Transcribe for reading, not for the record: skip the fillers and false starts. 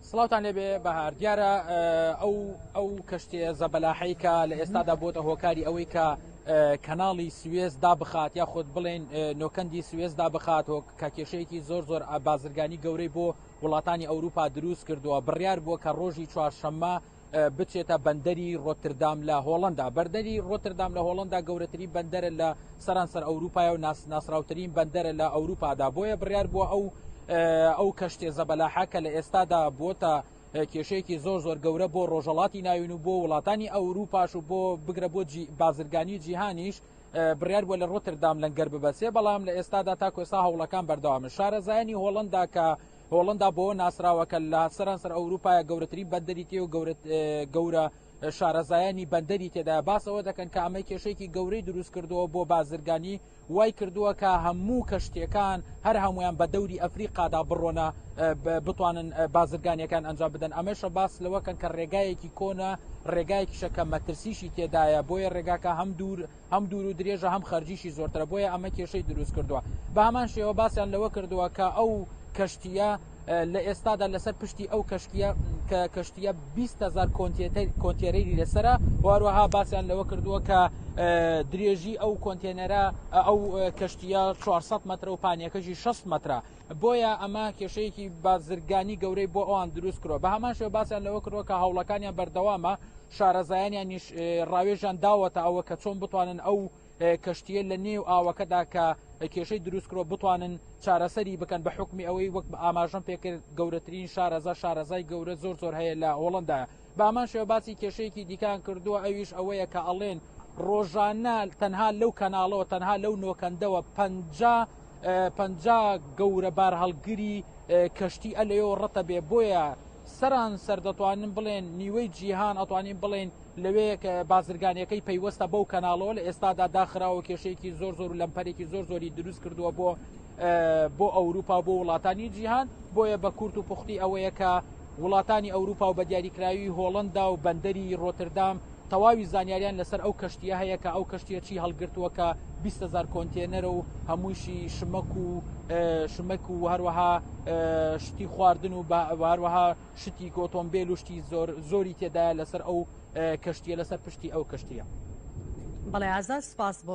سڵاوتان لێبێ بەهار دیارە ئەو کەشتێ زەبەلاحەی کە لە ئێستادا بۆتە هۆکاری ئەوەی کە کەناڵی سوێز دابخات یاخود بڵێن نۆکەندی سوێز دابخات کە کێشەیەکی زۆر بازرگانی گەورەی بۆ وڵاتانی ئەوروپا دروست کردووە بڕیار بووە کە ڕۆژی چوارشەممە بچێتە بەندەری ڕۆتردام لە هۆڵندا بەردەری ڕۆتردام لە هۆڵندا گەورەترین بەندەرە لە سەرانسەر ئەوروپای و ناسراوترین بەندەرە لە ئەوروپادا بۆیە بڕیار بووە ئەو کەشتێ زەبەلاحەکە لە ئێستادا بۆتە کێشەیەکی زۆر گەورە بۆ ڕۆژەڵاتی ناوین و بۆ وڵاتانی ئەوروپاش و بۆ بگرە بۆ بازرگانی جیهانیش بڕیار بووە لە ڕۆتردام لەنگەر ببەسێ بەڵام لە ئێستادا تا کۆسا هەوڵەکان بەردەوامن شارەزایانی هۆڵندا کە هۆڵندا بۆ ناسراوەکە لە سەرانسەر ئەوروپایە گەورەترین بەندەری تێ و گەورە شارەزایانی بەندەری تێدا باسەوە دەکەن کە ئەمە کێشەیەکی گەورەی دروست کردووە بۆ بازرگانی وای کردووە کە هەموو کەشتەکان هەر هەمویان بە دەوری ئەفریقادا بڕۆنە بتوانن بازرگانیەکان ئەنجام بدەن ئەمەشە باس لەوەکەن کە ڕێگایەکی کۆنە ڕێگایەکی شەکە مەترسیشی تێدایە بۆیە ڕێگاکە هەم دوور و درێژە هەم خەرجیشی زۆرترە بۆیە ئەمە کێشەی دروست کردووە بە هەمان شێوە باسییان لەوە کردووە کە ئەو کەشتیە لە ئێستادا لەسەر پشتی ئەو کەشتیە 20,000 کۆنتێنەری لەسرە واروەها باسییان لەوە کردووە کە درێژی ئەو کۆنتێنەرە ئەو کەشتیە 400 متر و پانیەکەشی 6 مترە بۆیە ئەمە کێشەیەکی بازرگانی گەورەی بۆ ئەوان دروست کردوە بە هەمان شێوە باسییان لەوە کردووە کە هەوڵەکانیان بەردەوامە شارەزایانیانیش ڕاوێژیان داوەتە ئەوە کە چۆن بتوانن ئەو کەشتیە لە نێو ئاوەکەدا کە کێشەی دروستکرۆ بتوانن چارەسەری بکەن بە حکمی ئەوەی وەک ئاماژەم پێکرد گەورەترین شارەزای گەورە زۆر هەیە لە هۆڵندایە بامان شێوە باسی کێشەیەکی دیکان کردووە ئەویش ئەوەیە کە ئەڵێن ڕۆژانە تەنها لەو کەناڵەوە تەنها لەو نۆکەندەوە 50 گەورە بار هەڵگری کەشتی ئەلەوە ڕەتە بێ بۆیە سەر دەتوانن بڵێن نیوەی جیهان ئەتوانین بڵێن لەوەیە کە بازرگانیەکەی پەیوەستە بەو کەناڵەوە لە ئێستادا داخراوە کێشەیەکی زۆر و لەمپەرێکی زۆری دروست کردووە بۆ ئەوروپا بۆ وڵاتانی جیهان بۆیە بە کورت و پوختی ئەوەیە کە وڵاتانی ئەوروپا و بە دیاریکراوی هۆڵندا و بەندەری ڕۆتردام تەواوی زانیاریان لەسەر ئەو کەشتیە هەیە کە ئەو کەشتیە چی هەڵگرتووە کە 20,000 کۆنتێنەرە و هەمووشی شمەک و هەروەها شتی خواردن و هەروەها شتی ئۆتۆمبیل و شتی زۆری تێدایە لەسەر ئەو کەشتیە لەسەر پشتی ئەو کەشتیە. بەڵێ ئازاد سپاس بۆ